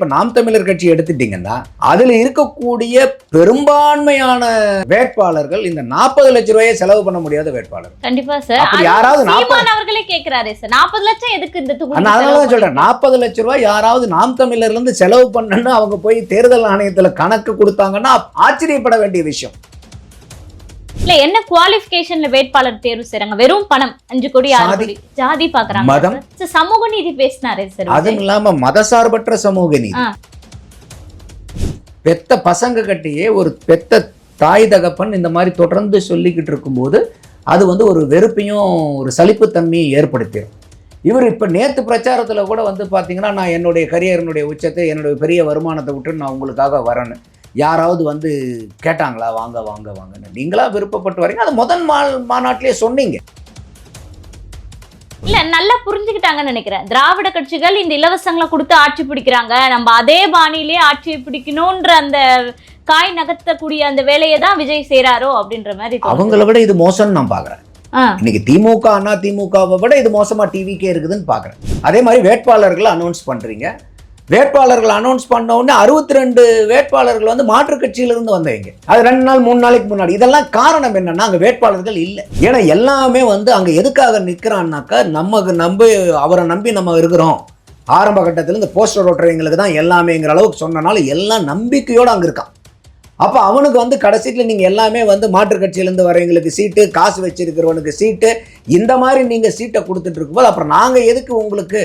இப்ப நாம் தமிழர் கட்சி எடுத்துட்டீங்கன்னா அதுல இருக்கக்கூடிய பெரும்பான்மையான வேட்பாளர்கள் இந்த 40 லட்சம் ரூபாயை செலவு பண்ண முடியாத வேட்பாளர். கண்டிப்பா சார். அப்ப யாராவது அவர்களே கேக்குறாரு சார் 40 லட்சம் எதுக்கு இந்த தொகுதி? அதனாலதான் சொல்றேன் 40 லட்சம் ரூபாய் யாராவது நாம் தமிழர்ல இருந்து செலவு பண்ணணும்னு அவங்க போய் தேர்தல் ஆணையத்துல கணக்கு கொடுத்தாங்கன்னா ஆச்சரியப்பட வேண்டிய விஷயம். இல்ல என்ன குவாலிஃபிகேஷன்ல வேட்பாளர் தேர்வு செய்றாங்க? வெறும் பணம் 5 கோடி 6 கோடி ஜாதி பாக்குறாங்க. மதம், சமூக நீதி பேசினாரே சார். அதுவும் இல்லாம மதசார்பற்ற சமூக நீதி. பெத்த பசங்க கட்டியே ஒரு பெத்த தாய் தகப்பன் இந்த மாதிரி தொடர்ந்து சொல்லிக்கிட்டு இருக்கும்போது அது ஒரு வெறுப்பையும் ஒரு சலிப்புத்தன்மையும் ஏற்படுத்திடும். இவர் இப்ப நேத்து பிரச்சாரத்துல கூட பாத்தீங்கன்னா நான் என்னுடைய கரியரினுடைய உச்சத்தை என்னுடைய பெரிய வருமானத்தை விட்டு நான் உங்களுக்காக வரேன்னு யாராவது கேட்டாங்களா? வாங்க வாங்க வாங்கன்னு நீங்களா விருப்பப்பட்டு வரீங்க. அது முதல் மாநாட்டிலே சொன்னீங்க. இல்ல நல்லா புரிஞ்சுக்கிட்டாங்கன்னு நினைக்கிறேன். திராவிட கட்சிகள் இந்த இலவசங்களை கொடுத்து ஆட்சி பிடிக்கிறாங்க, நம்ம அதே பாணியிலே ஆட்சியை பிடிக்கணும்ன்ற அந்த காய் நகர்த்தக்கூடிய அந்த வேலையை தான் விஜய் செய்யறாரோ அப்படின்ற மாதிரி. அவங்கள விட இது மோசம்னு நான் பாக்குறேன். இன்னைக்கு திமுக அண்ணா திமுகவை விட இது மோசமா டிவிக்கே இருக்குதுன்னு பாக்குறேன். அதே மாதிரி வேட்பாளர்களை அனௌன்ஸ் பண்றீங்க. வேட்பாளர்கள் அனௌன்ஸ் பண்ண உடனே 62 வேட்பாளர்கள் மாற்று கட்சியிலிருந்து வந்தவங்க. அது 2 நாள் 3 நாளைக்கு முன்னாடி. இதெல்லாம் காரணம் என்னன்னா அங்க வேட்பாளர்கள் இல்லை. ஏன்னா எல்லாமே அங்க எதுக்காக நிக்கிறான்னாக்கா அவரை நம்பி நம்ம இருக்கிறோம். ஆரம்ப கட்டத்தில் இந்த போஸ்டர் ஓட்டுறவங்களுக்கு தான் எல்லாமேங்கிற அளவுக்கு சொன்னனால எல்லாம் நம்பிக்கையோடு அங்க இருக்கான். அப்ப அவனுக்கு கடைசியில் நீங்க எல்லாமே மாற்று கட்சியிலிருந்து வரவங்களுக்கு சீட்டு, காசு வச்சிருக்கிறவனுக்கு சீட்டு, இந்த மாதிரி நீங்க சீட்டை கொடுத்துட்டு இருக்கும்போது அப்புறம் நாங்க எதுக்கு உங்களுக்கு?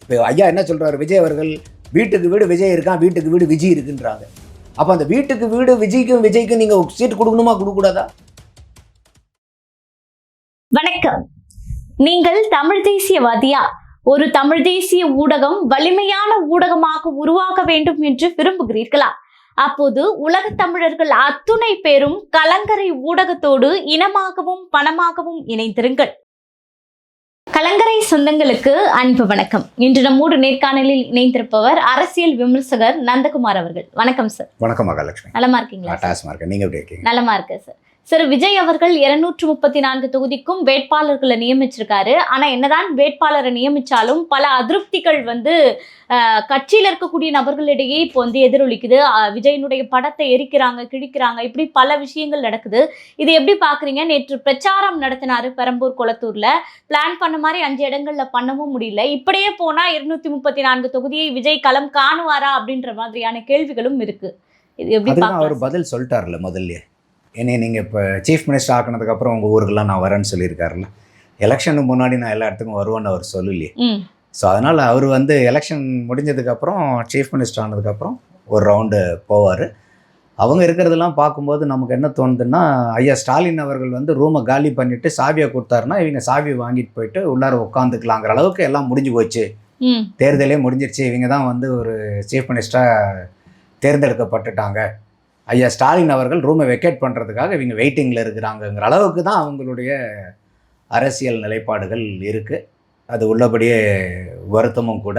இப்போ ஐயா என்ன சொல்றாரு? விஜய் அவர்கள் வீட்டுக்கு வீடு விஜய் இருக்கான், வீட்டுக்கு வீடு விஜய் இருக்குன்றாங்க. அப்ப அந்த வீட்டுக்கு வீடு விஜய்க்கும் நீங்க சீட்டு கொடுக்கணுமா கொடுக்கூடாதா? வணக்கம். நீங்கள் தமிழ் தேசியவாதியா? ஒரு தமிழ் தேசிய ஊடகம் வலிமையான ஊடகமாக உருவாக வேண்டும் என்று விரும்புகிறீர்களா? அப்போது உலக தமிழர்கள் அத்துணை பேரும் கலங்கரை ஊடகத்தோடு இனமாகவும் பணமாகவும் இணைந்திருங்கள். கலங்கரை சொந்தங்களுக்கு அன்பு வணக்கம். இன்று நம்மோடு நேர்காணலில் இணைந்திருப்பவர் அரசியல் விமர்சகர் நந்தகுமார் அவர்கள். வணக்கம் சார். வணக்கம் மகாலட்சுமி. நலமா இருக்கீங்களா? நீங்க எப்படி இருக்கீங்க? நலமா இருக்கு சார். சார், விஜய் அவர்கள் 234 தொகுதிக்கும் வேட்பாளர்களை நியமிச்சிருக்காரு. ஆனா என்னதான் வேட்பாளரை நியமிச்சாலும் பல அதிருப்திகள் கட்சியில் இருக்கக்கூடிய நபர்களிடையே இப்போ எதிரொலிக்குது. விஜயனுடைய படத்தை எரிக்கிறாங்க, கிழிக்கிறாங்க, இப்படி பல விஷயங்கள் நடக்குது. இது எப்படி பாக்குறீங்க? நேற்று பிரச்சாரம் நடத்தினாரு பெரம்பூர் கொளத்தூர்ல. பிளான் பண்ண மாதிரி 5 இடங்கள்ல பண்ணவும் முடியல. இப்படியே போனா 234 தொகுதியை விஜய் களம் காணுவாரா அப்படின்ற மாதிரியான கேள்விகளும் இருக்கு. இது எப்படி அவர் பதில் சொல்லிட்டார்ல முதல்ல. என்னை நீங்கள் இப்போ சீஃப் மினிஸ்டர் ஆக்கினதுக்கப்புறம் உங்கள் ஊருக்கெல்லாம் நான் வரேன்னு சொல்லியிருக்காருல்ல. எலெக்ஷனுக்கு முன்னாடி நான் எல்லா இடத்துக்கும் வருவேன்னு அவர் சொல்லலையே. ஸோ அதனால் அவர் எலெக்ஷன் முடிஞ்சதுக்கப்புறம் சீஃப் மினிஸ்டர் ஆனதுக்கப்புறம் ஒரு ரவுண்டு போவார். அவங்க இருக்கிறதெல்லாம் பார்க்கும்போது நமக்கு என்ன தோணுதுன்னா, ஐயா ஸ்டாலின் அவர்கள் ரூமை காலி பண்ணிவிட்டு சாவியை கொடுத்தாருன்னா இவங்க சாவியை வாங்கிட்டு போயிட்டு உள்ளார உட்காந்துக்கலாங்கிற அளவுக்கு எல்லாம் முடிஞ்சு போச்சு. தேர்தலே முடிஞ்சிருச்சு. இவங்க தான் ஒரு சீஃப் மினிஸ்டராக தேர்ந்தெடுக்கப்பட்டுட்டாங்க. ஐயா ஸ்டாலின் அவர்கள் ரூமை வெக்கேட் பண்ணுறதுக்காக இவங்க வெயிட்டிங்கில் இருக்கிறாங்கங்கிற அளவுக்கு தான் அவங்களுடைய அரசியல் நிலைப்பாடுகள் இருக்குது. அது உள்ளபடியே வருத்தமும் கூட.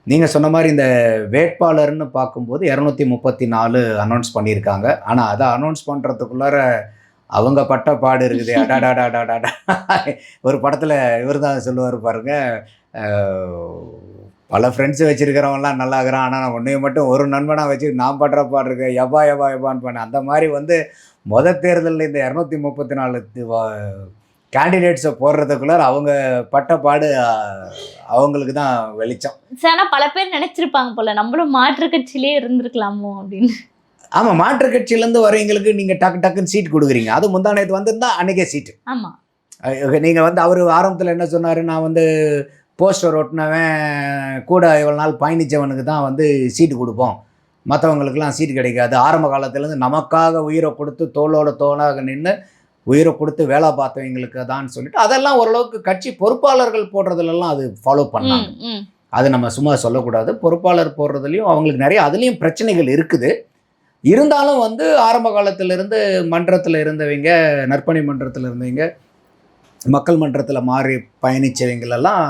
நீங்கள் சொன்ன மாதிரி இந்த வேட்பாளர்னு பார்க்கும்போது 234 அனௌன்ஸ் பண்ணியிருக்காங்க. ஆனால் அதை அனௌன்ஸ் பண்ணுறதுக்குள்ளார அவங்க பட்ட பாடு இருக்குது. அடாடாடாடாடா. ஒரு படத்தில் இவர் தான் சொல்லுவார் பாருங்க, பல ஃப்ரெண்ட்ஸு வச்சுருக்கிறவங்களாம் நல்லா இருக்கிறான், ஆனால் நான் ஒன்றைய மட்டும் ஒரு நண்பனாக வச்சு நான் படுற பாடு இருக்கேன், எப்பான்னு பண்ணேன். அந்த மாதிரி தேர்தலில் இந்த 234 கேண்டிடேட்ஸை போடுறதுக்குள்ள அவங்க பட்ட பாடு அவங்களுக்கு தான் வெளிச்சம். ஆனால் பல பேர் நினச்சிருப்பாங்க போல நம்மளும் மாற்று கட்சியிலே இருந்திருக்கலாமோ அப்படின்னு. ஆமாம், மாற்று கட்சியிலேருந்து வரவங்களுக்கு நீங்கள் டக்குன்னு சீட் கொடுக்குறீங்க. அது முந்தானத்து வந்திருந்தா அன்றைக்கே சீட்டு. ஆமாம், நீங்கள் அவர் ஆரம்பத்தில் என்ன சொன்னார்? நான் போஸ்டர் ஒட்டினவன் கூட இவ்வளோ நாள் பயணித்தவனுக்கு தான் சீட்டு கொடுப்போம், மற்றவங்களுக்கெல்லாம் சீட்டு கிடைக்காது. ஆரம்ப காலத்துலேருந்து நமக்காக உயிரை கொடுத்து தோளோட தோளாக நின்று உயிரை கொடுத்து வேலை பார்த்தவங்களுக்கு தான் சொல்லிட்டு அதெல்லாம் ஓரளவுக்கு கட்சி பொறுப்பாளர்கள் போடுறதுலலாம் அது ஃபாலோ பண்ணாங்க. அது நம்ம சும்மா சொல்லக்கூடாது. பொறுப்பாளர் போடுறதுலையும் அவங்களுக்கு நிறைய அதுலேயும் பிரச்சனைகள் இருக்குது. இருந்தாலும் ஆரம்ப காலத்திலிருந்து மன்றத்தில் இருந்தவங்க, நற்பணி மன்றத்தில் இருந்தவங்க, மக்கள் மன்றத்தில் மாறி பயணித்தவங்களெல்லாம்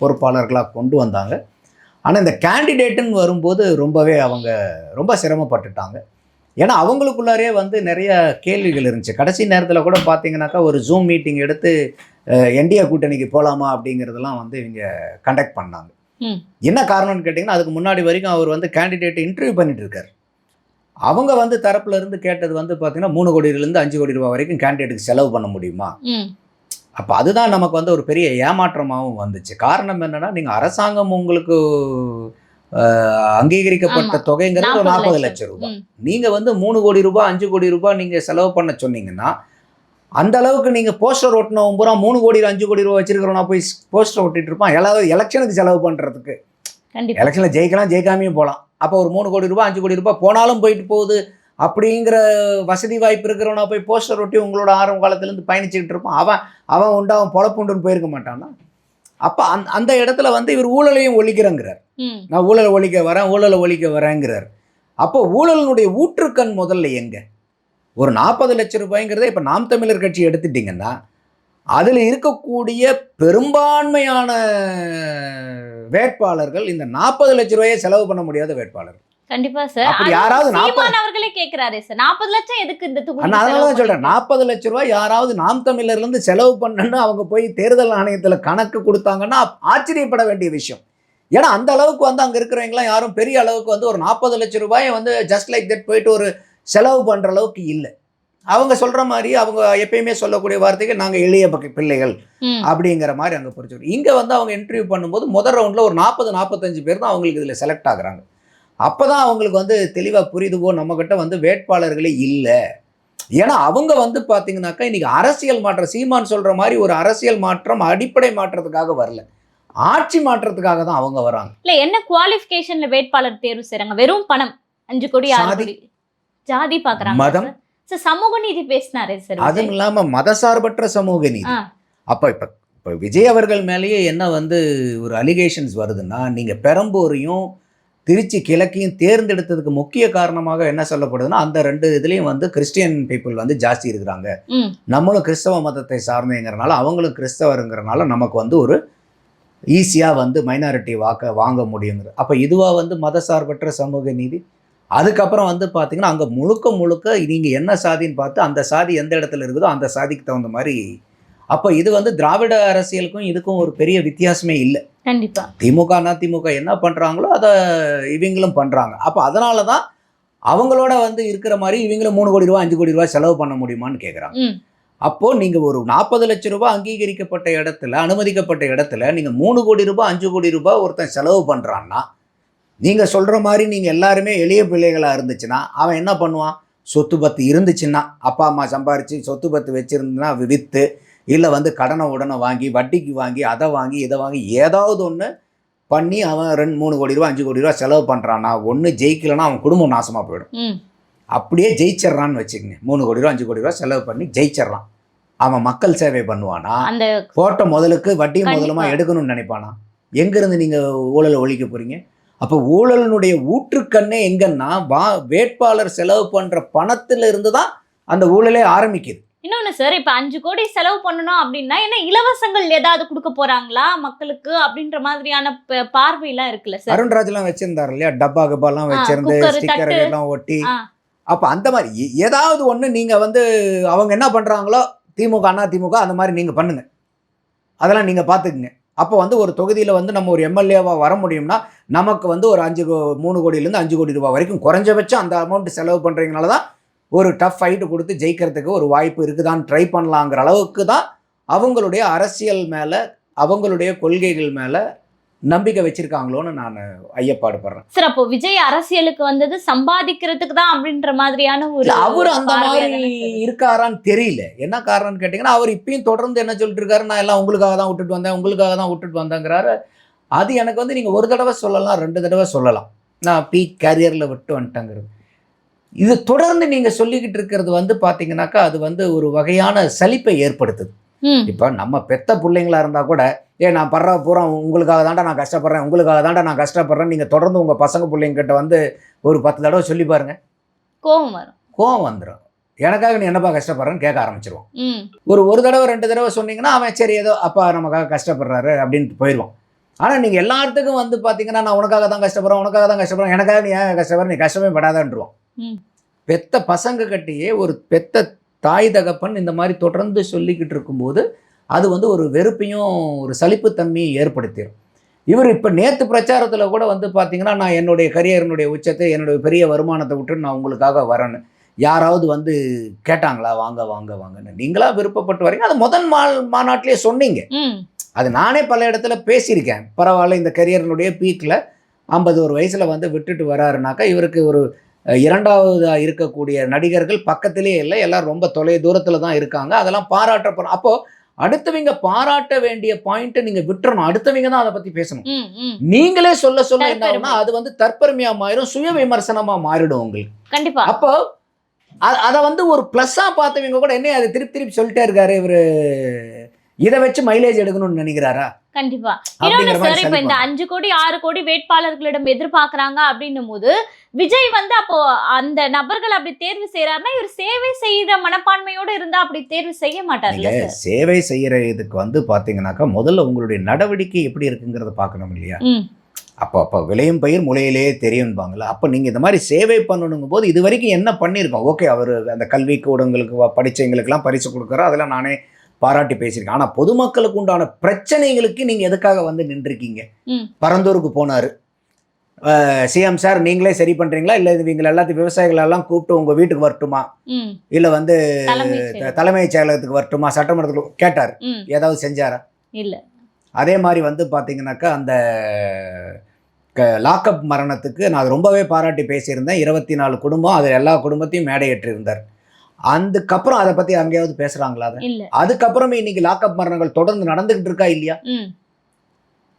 பொறுப்பாளர்களாக கொண்டு வந்தாங்க. ஆனால் இந்த கேண்டிடேட்டுன்னு வரும்போது அவங்க ரொம்ப சிரமப்பட்டுட்டாங்க. ஏன்னா அவங்களுக்குள்ளாரே நிறைய கேள்விகள் இருந்துச்சு. கடைசி நேரத்தில் கூட பார்த்தீங்கன்னாக்கா ஒரு ஜூம் மீட்டிங் எடுத்து என்டிஏ கூட்டணிக்கு போகலாமா அப்படிங்கிறதெல்லாம் இவங்க கண்டக்ட் பண்ணாங்க. என்ன காரணம்னு கேட்டிங்கன்னா அதுக்கு முன்னாடி வரைக்கும் அவர் வந்து கேண்டிடேட் இன்டர்வியூ பண்ணிட்டு இருக்காரு. அவங்க வந்து தரப்புல இருந்து கேட்டது வந்து பார்த்தீங்கன்னா 3 கோடியிலிருந்து 5 கோடி ரூபாய் வரைக்கும் கேண்டிடேட்டுக்கு செலவு பண்ண முடியுமா? அப்போ அதுதான் நமக்கு வந்து ஒரு பெரிய ஏமாற்றமாகவும் வந்துச்சு. காரணம் என்னன்னா, நீங்கள் அரசாங்கம் உங்களுக்கு அங்கீகரிக்கப்பட்ட தொகைங்கிறது ஒரு 40 லட்சம் ரூபாய். நீங்கள் வந்து 3 கோடி ரூபாய் 5 கோடி ரூபாய் நீங்கள் செலவு பண்ண சொன்னீங்கன்னா, அந்த அளவுக்கு நீங்கள் போஸ்டர் ஒட்டினவன் பூரா 3 கோடி 5 கோடி ரூபாய் வச்சிருக்கிறவனா போய் போஸ்டர் ஒட்டிட்டு இருப்பான். எல்லாரும் எலெக்ஷனுக்கு செலவு பண்ணுறதுக்கு. எலெக்ஷனில் ஜெயிக்கலாம் ஜெயிக்காமையும் போகலாம். அப்போ ஒரு 3 கோடி ரூபாய் 5 கோடி ரூபாய் போனாலும் போயிட்டு போகுது அப்படிங்கிற வசதி வாய்ப்பு இருக்கிறவனா போய் போஸ்டர் ஒட்டி உங்களோட ஆரம்ப காலத்துலேருந்து பயணிச்சுக்கிட்டு இருப்பான். அவன் உண்டு அவன் பொழப்புண்டுன்னு போயிருக்க மாட்டான்னா. அப்போ அந்த இடத்துல வந்து இவர் ஊழலையும் ஒழிக்கிறேங்கிறார். நான் ஊழலை ஒழிக்க வரேங்கிறார். அப்போ ஊழலினுடைய ஊற்றுக்கண் முதல்ல எங்க? ஒரு 40 லட்சம் ரூபாய்ங்கிறத இப்போ நாம் தமிழர் கட்சி எடுத்துட்டிங்கன்னா அதில் இருக்கக்கூடிய பெரும்பான்மையான வேட்பாளர்கள் இந்த 40 லட்சம் ரூபாயை செலவு பண்ண முடியாத வேட்பாளர்கள். கண்டிப்பா சார். அப்படி யாராவது அவர்களே கேக்குறாரு சார் 40 லட்சம் எதுக்கு இந்த தொகுதிக்கு? அதனால தான் சொல்றேன் 40 லட்சம் ரூபாய் யாராவது நாம் தமிழர்ல இருந்து செலவு பண்ணணும்னு அவங்க போய் தேர்தல் ஆணையத்துல கணக்கு கொடுத்தாங்கன்னா ஆச்சரியப்பட வேண்டிய விஷயம். ஏன்னா அந்த அளவுக்கு வந்து அங்க இருக்கிறவங்களாம் யாரும் பெரிய அளவுக்கு வந்து ஒரு 40 லட்சம் ரூபாயை வந்து ஜஸ்ட் லைக் தட் போயிட்டு ஒரு செலவு பண்ற அளவுக்கு இல்லை. அவங்க சொல்ற மாதிரி அவங்க எப்பயுமே சொல்லக்கூடிய வார்த்தைகள் நாங்க எளிய பிள்ளைகள் அப்படிங்கிற மாதிரி அங்க புரிஞ்சு. இங்க வந்து அவங்க இன்டர்வியூ பண்ணும்போது முதல் ரவுண்ட்ல ஒரு 40-45 பேர் தான் அவங்களுக்கு இதுல செலக்ட் ஆகுறாங்க. அப்போதான் அவங்களுக்கு வந்து தெளிவாக புரியுதுவோ நம்மக்கிட்ட வந்து வேட்பாளர்களே இல்லை. ஏன்னா அவங்க வந்து பார்த்தீங்கன்னாக்கா இன்னைக்கு அரசியல் மாற்றம் சீமான் சொல்கிற மாதிரி ஒரு அரசியல் மாற்றம் அடிப்படை மாற்றத்துக்காக வரல, ஆட்சி மாற்றத்துக்காக தான் அவங்க வராங்க. இல்லை என்ன குவாலிஃபிகேஷன்ல வேட்பாளர் தேர்வு செய்கிறாங்க? வெறும் பணம் 5 கோடி 6 கோடி ஜாதி பார்க்குறாங்க, மதம் சமூக நீதி பேசினாரே சார். அதுவும் இல்லாமல் மதசார்பற்ற சமூக நீதி. அப்போ இப்போ விஜய் அவர்கள் மேலேயே என்ன வந்து ஒரு அலிகேஷன்ஸ் வருதுன்னா, நீங்கள் பெரம்பூரையும் திருச்சி கிழக்கையும் தேர்ந்தெடுத்ததுக்கு முக்கிய காரணமாக என்ன சொல்லப்படுதுன்னா அந்த 2 இதுலேயும் வந்து கிறிஸ்டியன் பீப்புள் வந்து ஜாஸ்தி இருக்கிறாங்க. நம்மளும் கிறிஸ்தவ மதத்தை சார்ந்தேங்கிறனால அவங்களும் கிறிஸ்தவருங்கிறனால நமக்கு வந்து ஒரு ஈஸியாக வந்து மைனாரிட்டி வாங்க முடியுங்கிறது. அப்போ இதுவாக வந்து மதசார்பற்ற சமூக நீதி. அதுக்கப்புறம் வந்து பார்த்தீங்கன்னா அங்கே முழுக்க நீங்கள் என்ன சாதின்னு பார்த்து அந்த சாதி எந்த இடத்துல இருக்குதோ அந்த சாதிக்கு தகுந்த மாதிரி. அப்போ இது வந்து திராவிட அரசியலுக்கும் இதுக்கும் ஒரு பெரிய வித்தியாசமே இல்லை. கண்டிப்பா திமுக என்ன பண்றாங்களோ அதை இவங்களும் பண்றாங்க. அப்போ அதனால தான் அவங்களோட வந்து இருக்கிற மாதிரி இவங்களும் 3 கோடி ரூபாய் 5 கோடி ரூபாய் செலவு பண்ண முடியுமான்னு கேட்குறாங்க. அப்போ நீங்க ஒரு 40 லட்சம் ரூபாய் அங்கீகரிக்கப்பட்ட இடத்துல அனுமதிக்கப்பட்ட இடத்துல நீங்க 3 கோடி ரூபாய் 5 கோடி ரூபாய் ஒருத்தன் செலவு பண்றான்னா நீங்க சொல்ற மாதிரி நீங்க எல்லாருமே எளிய பிள்ளைகளா இருந்துச்சுன்னா அவன் என்ன பண்ணுவான்? சொத்து பத்து இருந்துச்சுன்னா அப்பா அம்மா சம்பாரிச்சு சொத்து பத்து வச்சிருந்தா விற்று இல்லை வந்து கடனை உடனே வாங்கி வட்டிக்கு வாங்கி அதை வாங்கி இதை வாங்கி ஏதாவது ஒன்று பண்ணி அவன் 2-3 கோடி ரூபா 5 கோடி ரூபா செலவு பண்ணுறான்னா ஒன்று ஜெயிக்கலைன்னா அவன் குடும்பம் நாசமாக போயிடும். அப்படியே ஜெயிச்சிட்றான்னு வச்சுக்கங்க, 3 கோடி ரூபா 5 கோடி ரூபா செலவு பண்ணி ஜெயிச்சிட்றான். அவன் மக்கள் சேவை பண்ணுவானா? போட்ட முதலுக்கு வட்டியும் முதலுமா எடுக்கணும்னு நினைப்பானா? எங்கேருந்து நீங்கள் ஊழலை ஒழிக்க போகிறீங்க? அப்போ ஊழலினுடைய ஊற்றுக்கண்ணே எங்கன்னா வேட்பாளர் செலவு பண்ணுற பணத்தில் இருந்து தான் அந்த ஊழலே ஆரம்பிக்குது. இன்னொன்னு சார், இப்ப 5 கோடி செலவு பண்ணணும் அப்படின்னா என்ன இலவசங்கள் ஏதாவது கொடுக்க போறாங்களா மக்களுக்கு அப்படின்ற மாதிரியான பார்வையெல்லாம் இருக்குல்ல சார். அருண்ராஜ்லாம் வச்சிருந்தாரு இல்லையா, டப்பா கப்பாலாம் வச்சிருந்து ஸ்டிக்கர் எல்லாம் ஒட்டி. அப்ப அந்த மாதிரி ஏதாவது ஒண்ணு நீங்க வந்து அவங்க என்ன பண்றாங்களோ திமுக அண்ணா திமுக அந்த மாதிரி நீங்க பண்ணுங்க, அதெல்லாம் நீங்க பாத்துக்குங்க. அப்போ வந்து ஒரு தொகுதியில் வந்து நம்ம ஒரு எம்எல்ஏவாக வர முடியும்னா நமக்கு வந்து ஒரு 3 கோடியிலேருந்து 5 கோடி ரூபாய் வரைக்கும் குறைஞ்சபட்சம் அந்த அமௌண்ட் செலவு பண்ணுறீங்கனால தான் ஒரு டஃப் ஃபைட்டு கொடுத்து ஜெயிக்கிறதுக்கு ஒரு வாய்ப்பு இருக்குதான்னு ட்ரை பண்ணலாங்கிற அளவுக்கு தான் அவங்களுடைய அரசியல் மேலே அவங்களுடைய கொள்கைகள் மேலே நம்பிக்கை வச்சிருக்காங்களோன்னு நான் ஐயப்பாடுபடுறேன் சார். அப்போ விஜய் அரசியலுக்கு வந்தது சம்பாதிக்கிறதுக்கு தான் அப்படின்ற மாதிரியான ஒரு அவர் அந்த மாதிரி இருக்காரான்னு தெரியல. என்ன காரணம்னு கேட்டிங்கன்னா அவர் இப்பயும் தொடர்ந்து என்ன சொல்லிட்டு இருக்காரு, நான் எல்லாம் உங்களுக்காக தான் விட்டுட்டு வந்தேங்கிறாரு. அது எனக்கு வந்து நீங்கள் ஒரு தடவை சொல்லலாம் 2 தடவை சொல்லலாம், நான் பீக் கேரியரில் விட்டு வந்துட்டேங்கிறது. இது தொடர்ந்து நீங்கள் சொல்லிக்கிட்டு இருக்கிறது வந்து பார்த்தீங்கன்னாக்கா அது வந்து ஒரு வகையான சலிப்பை ஏற்படுத்துது. இப்போ நம்ம பெத்த பிள்ளைங்களா இருந்தால் கூட நான் படுற பூரா உங்களுக்காக தாண்டா நான் கஷ்டப்படுறேன் நீங்கள் தொடர்ந்து உங்கள் பசங்க பிள்ளைங்கிட்ட வந்து ஒரு 10 தடவை சொல்லி பாருங்க, கோவம் வந்துடும். எனக்காக நீ என்னப்பா கஷ்டப்படுறேன்னு கேட்க ஆரம்பிச்சிருவான். ஒரு தடவை 2 தடவை சொன்னீங்கன்னா அவன் சரி ஏதோ அப்பா நமக்காக கஷ்டப்படுறாரு அப்படின்ட்டு போயிடுவான். ஆனால் நீங்கள் எல்லாத்துக்கும் வந்து பார்த்தீங்கன்னா நான் உனக்காக தான் கஷ்டப்படுறேன் எனக்காக நீ ஏன் கஷ்டப்படுற, நீ கஷ்டமே படாதான்ருவான். பெத்த பசங்க கட்டியே ஒரு பெத்த தாய் தகப்பன் இந்த மாதிரி தொடர்ந்து சொல்லிக்கிட்டு இருக்கும்போது அது வந்து ஒரு வெறுப்பையும் ஒரு சலிப்புத்தன்மையும் ஏற்படுத்திடும். இவர் இப்போ நேற்று பிரச்சாரத்தில் கூட வந்து பார்த்தீங்கன்னா, நான் என்னுடைய கரியரினுடைய உச்சத்தை, என்னுடைய பெரிய வருமானத்தை விட்டு நான் உங்களுக்காக வரேன்னு. யாராவது வந்து கேட்டாங்களா? வாங்க வாங்க வாங்கன்னு. நீங்களா விருப்பப்பட்டு வரீங்க. அது முதல் மாநாட்டிலே சொன்னீங்க. அது நானே பல இடத்துல பேசியிருக்கேன். பரவாயில்ல, இந்த கரியரினுடைய பீக்கில் 51 வயசில் வந்து விட்டுட்டு வராருனாக்கா, இவருக்கு ஒரு இரண்டாவதாக இருக்கக்கூடிய நடிகர்கள் பக்கத்திலே இல்லை, எல்லாம் ரொம்ப தூரத்தில் தான் இருக்காங்க. அதெல்லாம் பாராட்டப்படும். அப்போது அடுத்தவங்க பாராட்ட வேண்டிய பாயிண்ட்டை நீங்கள் விட்டுறணும். அடுத்தவங்க தான் அதை பற்றி பேசணும். நீங்களே சொல்ல சொல்ல என்ன ஆகும்னா, அது வந்து தற்பெருமையாக மாறிடும், சுய விமர்சனமாக மாறிடும் உங்களுக்கு. கண்டிப்பா. அப்போ அதை வந்து ஒரு ப்ளஸ்ஸாக பார்த்தவங்க கூட என்ன அதை திருப்பி திருப்பி சொல்லிட்டே இருக்காரு இவர், இதை வச்சு மைலேஜ் எடுக்கணும்னு நினைக்கிறாரா? கண்டிப்பா. இன்னொன்னு சார், இப்ப இந்த 5 கோடி 6 கோடி வேட்பாளர்களிடம் எதிர்பார்க்கறாங்க அப்படின்னும் போது விஜய் வந்து அப்போ அந்த நபர்கள் அப்படி தேர்வு செய்யறாருன்னா இவர் சேவை செய்யற மனப்பான்மையோட இருந்தா அப்படி தேர்வு செய்ய மாட்டார்ல சார். சேவை செய்யற இதுக்கு வந்து பாத்தீங்கன்னாக்கா முதல்ல உங்களுடைய நடவடிக்கை எப்படி இருக்குங்கிறத பார்க்கணும் இல்லையா? அப்போ விளையும் பயிர் முளையிலேயே தெரியும்பாங்களா? அப்போ நீங்கள் இந்த மாதிரி சேவை பண்ணணுங்கும் போது இது வரைக்கும் என்ன பண்ணியிருக்கோம்? ஓகே, அவர் அந்த கல்வி கூடங்களுக்கு படித்தவங்களுக்கெல்லாம் பரிசு கொடுக்குறோம், அதெல்லாம் நானே பாராட்டி பேசியிருக்கேன். ஆனால் பொதுமக்களுக்கு உண்டான பிரச்சனைகளுக்கு நீங்கள் எதுக்காக வந்து நின்றுருக்கீங்க? பரந்தூருக்கு போனார் சிஎம் சார், நீங்களே சரி பண்ணுறீங்களா, இல்லை இவங்க எல்லாத்தையும் விவசாயிகளெல்லாம் கூப்பிட்டு உங்கள் வீட்டுக்கு வரட்டுமா, இல்லை வந்து தலைமைச் செயலகத்துக்கு வரட்டுமா, சட்டமன்றத்துக்கு கேட்டார். ஏதாவது செஞ்சாரா? இல்லை. அதே மாதிரி வந்து பார்த்தீங்கன்னாக்கா அந்த லாக்அப் மரணத்துக்கு நான் ரொம்பவே பாராட்டி பேசியிருந்தேன். 24 குடும்பம், அது எல்லா குடும்பத்தையும் மேடையேற்றிருந்தார். அதுக்கப்புறம் அதை பற்றி அங்கேயாவது பேசுகிறாங்களா? அதுக்கப்புறமே இன்னைக்கு லாக்அப் மரணங்கள் தொடர்ந்து நடந்துகிட்டு இருக்கா இல்லையா?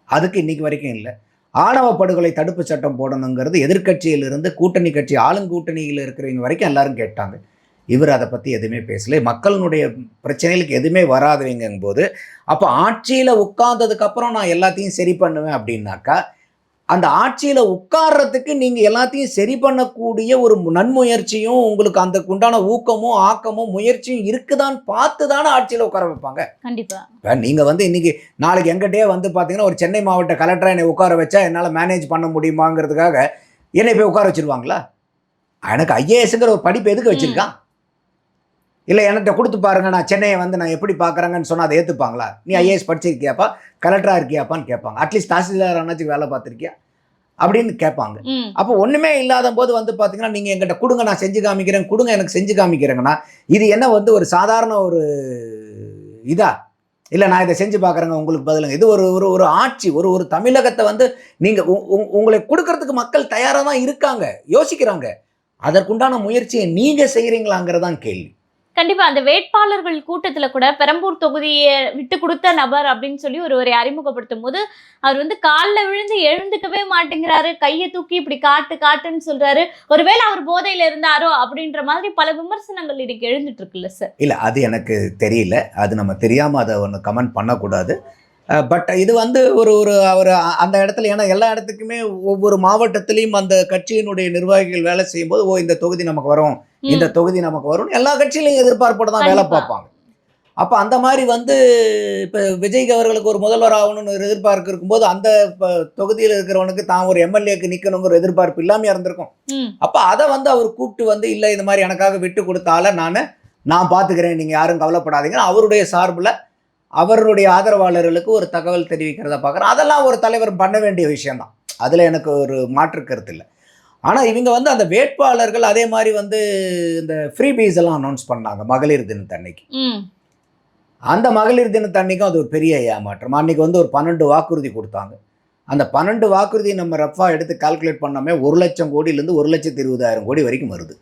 அதுக்கு இன்னைக்கு வரைக்கும் இல்லை. ஆணவ படுகொலை தடுப்பு சட்டம் போடணுங்கிறது எதிர்கட்சியிலிருந்து கூட்டணி கட்சி ஆளுங்கூட்டணியில் இருக்கிறவங்க வரைக்கும் எல்லாரும் கேட்டாங்க. இவர் அதை பற்றி எதுவுமே பேசலை. மக்களுடைய பிரச்சனைகளுக்கு எதுவுமே வராதவங்கும் போது அப்போ ஆட்சியில் உட்கார்ந்ததுக்கப்புறம் நான் எல்லாத்தையும் சரி பண்ணுவேன் அப்படின்னாக்கா, அந்த ஆட்சியில் உட்கார்றதுக்கு நீங்கள் எல்லாத்தையும் சரி பண்ணக்கூடிய ஒரு நன்முயற்சியும் உங்களுக்கு அந்த உண்டான ஊக்கமும் ஆக்கமும் முயற்சியும் இருக்குதான்னு பார்த்து தானே ஆட்சியில் உட்கார வைப்பாங்க. கண்டிப்பாக. நீங்கள் வந்து இன்றைக்கி நாளைக்கு எங்கிட்டே வந்து பார்த்தீங்கன்னா ஒரு சென்னை மாவட்ட கலெக்டராக என்னை உட்கார வச்சா என்னால் மேனேஜ் பண்ண முடியுமாங்கிறதுக்காக என்னை போய் உட்கார வச்சுருவாங்களா? எனக்கு ஐஏஎஸ்ங்கிற ஒரு படிப்பு எதுக்கு வச்சுருக்கான்? இல்லை என்கிட்ட கொடுத்து பாருங்க, நான் சென்னையை வந்து நான் எப்படி பார்க்குறாங்கன்னு சொன்னால் அதை ஏற்றுப்பாங்களா? நீ ஐஏஎஸ் படிச்சிருக்கியாப்பா, கலெக்டராக இருக்கியாப்பான்னு கேட்பாங்க. அட்லீஸ்ட் தாசில்தார் அண்ணாச்சுக்கு வேலை பார்த்துருக்கியா அப்படின்னு கேட்பாங்க. அப்போ ஒன்றுமே இல்லாத போது வந்து பார்த்தீங்கன்னா நீங்கள் எங்கிட்ட கொடுங்க, நான் செஞ்சு காமிக்கிறேன், கொடுங்க எனக்கு செஞ்சு காமிக்கிறேங்கன்னா இது என்ன வந்து ஒரு சாதாரண ஒரு இதா? இல்லை நான் இதை செஞ்சு பார்க்குறேங்க உங்களுக்கு பதிலுங்க. இது ஒரு ஒரு ஒரு ஆட்சி, ஒரு தமிழகத்தை வந்து நீங்கள் உங்களை கொடுக்கறதுக்கு மக்கள் தயாராக தான் இருக்காங்க, யோசிக்கிறாங்க. அதற்குண்டான முயற்சியை நீங்கள் செய்கிறீங்களாங்கிறதான் கேள்வி. கண்டிப்பா. அந்த வேட்பாளர்கள் கூட்டத்துல கூட பெரம்பூர் தொகுதியை விட்டு கொடுத்த நபர் அப்படின்னு சொல்லி ஒருவரை அறிமுகப்படுத்தும் போது அவர் வந்து காலில் விழுந்து எழுந்துக்கவே மாட்டேங்கிறாரு, கையை தூக்கி இப்படி காட்டு காட்டுன்னு சொல்றாரு. ஒருவேளை அவர் போதையில இருந்தாரோ அப்படின்ற மாதிரி பல விமர்சனங்கள் இன்னைக்கு எழுந்துட்டு இருக்குல்ல சார்? இல்லை, அது எனக்கு தெரியல. அது நம்ம தெரியாம அதை ஒன்று கமெண்ட் பண்ணக்கூடாது. பட் இது வந்து அவர் அந்த இடத்துல, ஏன்னா எல்லா இடத்துக்குமே ஒவ்வொரு மாவட்டத்திலையும் அந்த கட்சியினுடைய நிர்வாகிகள் வேலை செய்யும்போது இந்த தொகுதி நமக்கு வரும், இந்த தொகுதி நமக்கு வரும், எல்லா கட்சியிலையும் எதிர்பார்ப்போட தான் வேலை பார்ப்பாங்க. அப்போ அந்த மாதிரி வந்து இப்போ விஜய் அவர்களுக்கு ஒரு முதல்வர் ஆகணும்னு ஒரு எதிர்பார்ப்பு இருக்கும்போது அந்த தொகுதியில் இருக்கிறவனுக்கு தான் ஒரு எம்எல்ஏக்கு நிற்கணுங்கிற எதிர்பார்ப்பு இல்லாமல் இருந்திருக்கும். அப்போ அதை வந்து அவர் கூப்பிட்டு வந்து இல்லை இந்த மாதிரி எனக்காக விட்டு கொடுத்தால நான் பார்த்துக்கிறேன், நீங்கள் யாரும் கவலைப்படாதீங்கன்னு அவருடைய சார்பில் அவருடைய ஆதரவாளர்களுக்கு ஒரு தகவல் தெரிவிக்கிறத பார்க்குறேன். அதெல்லாம் ஒரு தலைவர் பண்ண வேண்டிய விஷயம்தான், அதில் எனக்கு ஒரு மாற்று கருத்து இல்லை. ஆனால் இவங்க வந்து அந்த வேட்பாளர்கள் அதே மாதிரி வந்து இந்த ஃப்ரீ பீஸ் எல்லாம் அனௌன்ஸ் பண்ணாங்க மகளிர் தினத்தன்னைக்கு. அந்த மகளிர் தினத்தன்னைக்கும் அது ஒரு பெரிய ஏமாற்றம். அன்றைக்கி வந்து ஒரு 12 வாக்குறுதி கொடுத்தாங்க. அந்த 12 வாக்குறுதி நம்ம ரஃபாக எடுத்து கால்குலேட் பண்ணாமே 1,00,000 கோடியிலேருந்து 1,20,000 கோடி வரைக்கும் வருது.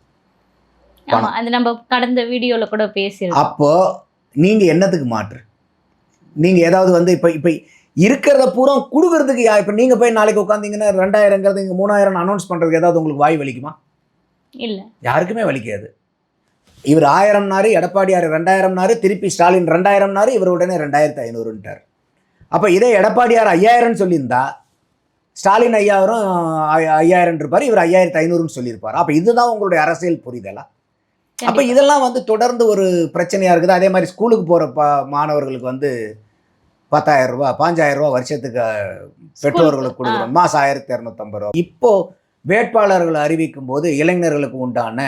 அது நம்ம கடந்த வீடியோவில் கூட பேசியிருக்கோம். அப்போது நீங்கள் என்னத்துக்கு மாற்று? நீங்கள் ஏதாவது வந்து இப்போ இருக்கிறத பூரா கொடுக்கறதுக்கு இப்போ நீங்கள் போய் நாளைக்கு உட்காந்திங்கன்னா 2,000ங்கிறது இங்கே 3,000 அனௌன்ஸ் பண்ணுறதுக்கு ஏதாவது உங்களுக்கு வாய் வலிக்குமா? இல்லை, யாருக்குமே வலிக்காது. இவர் 1000 எடப்பாடியார் 2000 திருப்பி ஸ்டாலின் 2000 இவர் உடனே 2,500ன்ட்டார். அப்போ இதே எடப்பாடியார் 5000 சொல்லியிருந்தா ஸ்டாலின் 5000 இருப்பார், இவர் 5500 சொல்லியிருப்பார். அப்போ இதுதான் உங்களுடைய அரசியல் புரிதலா? அப்போ இதெல்லாம் வந்து தொடர்ந்து ஒரு பிரச்சனையாக இருக்குது. அதே மாதிரி ஸ்கூலுக்கு போகிற மாணவர்களுக்கு வந்து 10,000 ரூபா 5,000 ரூபா வருஷத்துக்கு பெற்றோர்களுக்கு கொடுக்குறோம், மாதம் 1,250 ரூபா. இப்போது வேட்பாளர்கள் அறிவிக்கும் போது இளைஞர்களுக்கு உண்டான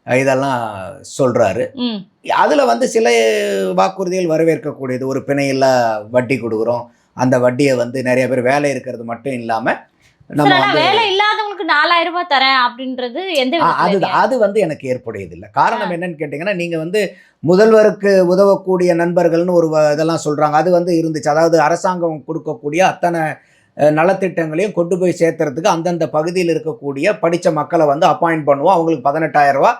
இதெல்லாம் சொல்கிறாரு. அதில் வந்து சில வாக்குறுதிகள் வரவேற்கக்கூடியது. ஒரு பிணையில் வட்டி கொடுக்குறோம், அந்த வட்டியை வந்து நிறைய பேர் வேலை இருக்கிறது மட்டும் இல்லாமல் நம்ம சார், ஆனா வந்து வேலை இல்லாதவங்களுக்கு 4000 ரூபாய் தரேன் அப்படின்றது எந்த விதத்துல அது வந்து எனக்கு ஏற்புடையதில்லை. காரணம் என்னன்னு கேட்டிங்கன்னா, நீங்கள் வந்து முதல்வருக்கு உதவக்கூடிய நண்பர்கள்னு ஒரு இதெல்லாம் சொல்கிறாங்க. அது வந்து இருந்துச்சு. அதாவது அரசாங்கம் கொடுக்கக்கூடிய அத்தனை நலத்திட்டங்களையும் கொண்டு போய் சேர்த்துறதுக்கு அந்தந்த பகுதியில் இருக்கக்கூடிய படித்த மக்களை வந்து அப்பாயிண்ட் பண்ணுவோம். அவங்களுக்கு 18,000 ரூபா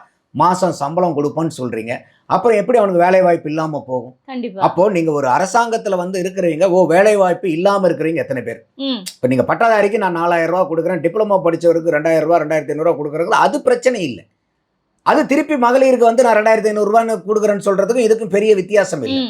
மாதம் சம்பளம் கொடுப்போன்னு சொல்கிறீங்க. அப்புறம் எப்படி அவனுக்கு வேலை வாய்ப்பு இல்லாமல் போகும்? கண்டிப்பா. அப்போது நீங்கள் ஒரு அரசாங்கத்தில் வந்து இருக்கிறீங்க, வேலை வாய்ப்பு இல்லாமல் இருக்கிறீங்க எத்தனை பேர்? இப்போ நீங்கள் பட்டதாரிக்கு நான் 4000 ரூபா கொடுக்குறேன், டிப்ளமோ படித்தவருக்கு 2000 ரூபா 2500 ரூபா கொடுக்குறதுல அது பிரச்சனை இல்லை. அது திருப்பி மகளிருக்கு வந்து நான் 2500 ரூபான்னு கொடுக்குறேன்னு சொல்கிறதுக்கும் இதுக்கும் பெரிய வித்தியாசம் இல்லை.